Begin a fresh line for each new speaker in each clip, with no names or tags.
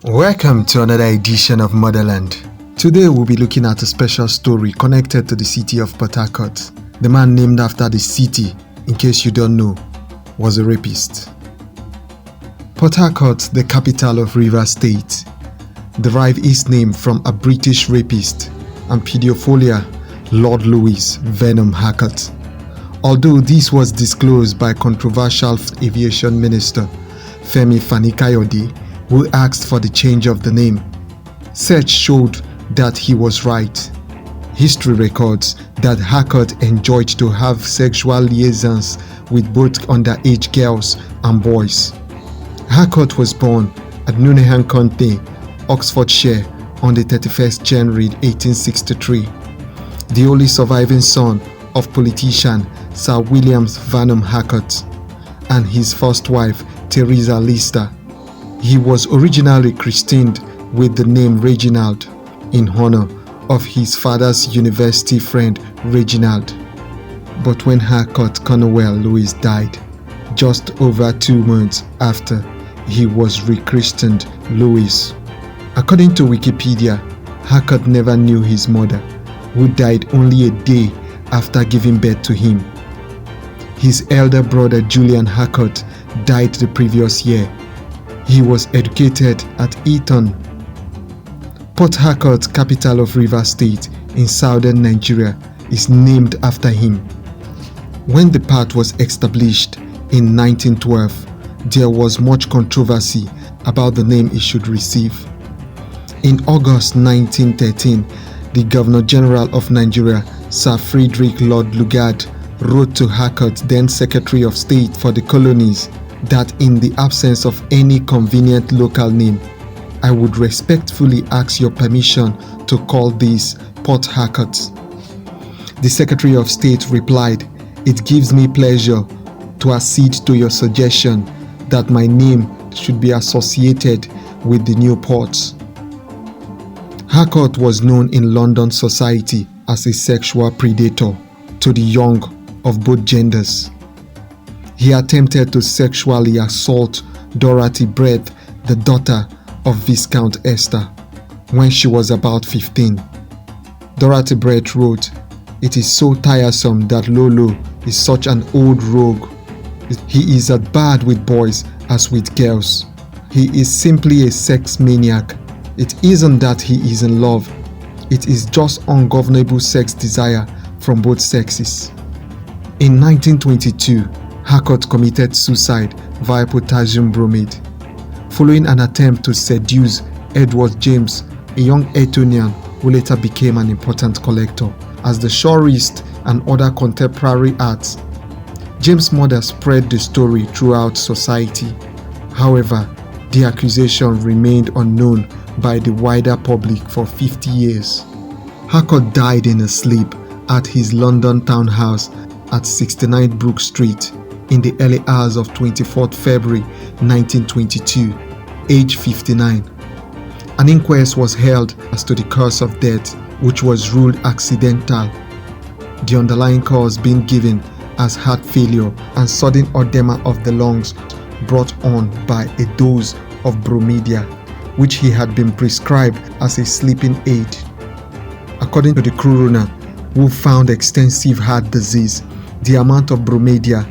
Welcome to another edition of Motherland. Today we'll be looking at a special story connected to the city of Port Harcourt. The man named after the city, in case you don't know, was a rapist. Port Harcourt, the capital of Rivers State, derived its name from a British rapist and paedophile, Lord Lewis Vernon Harcourt. Although this was disclosed by controversial aviation minister Femi Fani-Kayode, who asked for the change of the name, search showed that he was right. History records that Harcourt enjoyed to have sexual liaisons with both underage girls and boys. Harcourt was born at Nuneham County, Oxfordshire, on the 31st January 1863, the only surviving son of politician Sir William Vernon Harcourt and his first wife, Teresa Lister. He was originally christened with the name Reginald in honor of his father's university friend Reginald. But when Harcourt Cornwell Lewis died, just over 2 months after, he was rechristened Lewis. According to Wikipedia, Harcourt never knew his mother, who died only a day after giving birth to him. His elder brother Julian Harcourt died the previous year. He was educated at Eton. Port Harcourt, capital of Rivers State in southern Nigeria, is named after him. When the part was established in 1912, there was much controversy about the name it should receive. In August 1913, the Governor General of Nigeria, Sir Frederick Lord Lugard, wrote to Harcourt, then Secretary of State for the Colonies, that in the absence of any convenient local name, I would respectfully ask your permission to call this Port Harcourt. The Secretary of State replied, "It gives me pleasure to accede to your suggestion that my name should be associated with the new port." Harcourt was known in London society as a sexual predator to the young of both genders. He attempted to sexually assault Dorothy Brett, the daughter of Viscount Esther, when she was about 15. Dorothy Brett wrote, "It is so tiresome that Lolo is such an old rogue. He is as bad with boys as with girls. He is simply a sex maniac. It isn't that he is in love. It is just ungovernable sex desire from both sexes." In 1922, Harcourt committed suicide via potassium bromide, following an attempt to seduce Edward James, a young Etonian who later became an important collector as the surrealist and other contemporary arts. James' mother spread the story throughout society. However, the accusation remained unknown by the wider public for 50 years. Harcourt died in his sleep at his London townhouse at 69 Brook Street in the early hours of 24th February 1922, age 59. An inquest was held as to the cause of death, which was ruled accidental, the underlying cause being given as heart failure and sudden edema of the lungs brought on by a dose of bromidia, which he had been prescribed as a sleeping aid. According to the coroner, who found extensive heart disease, the amount of bromidia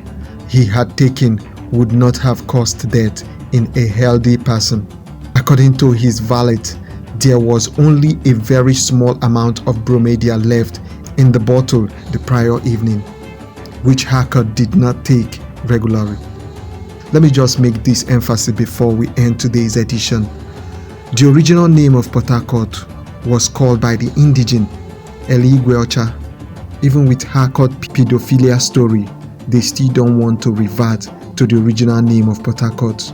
he had taken would not have caused death in a healthy person. According to his valet, there was only a very small amount of bromidia left in the bottle the prior evening, which Harcourt did not take regularly. Let me just make this emphasis before we end today's edition. The original name of Port Harcourt was called by the indigene Eligwe. Even with Harcourt pedophilia story, they still don't want to revert to the original name of Port Harcourt.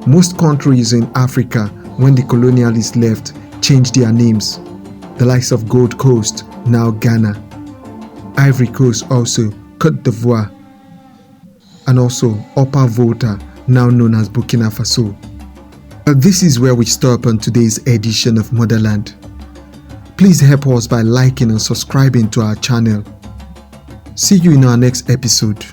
Most countries in Africa, when the colonialists left, changed their names. The likes of Gold Coast, now Ghana, Ivory Coast also, Côte d'Ivoire, and also Upper Volta, now known as Burkina Faso. But this is where we stop on today's edition of Motherland. Please help us by liking and subscribing to our channel. See you in our next episode.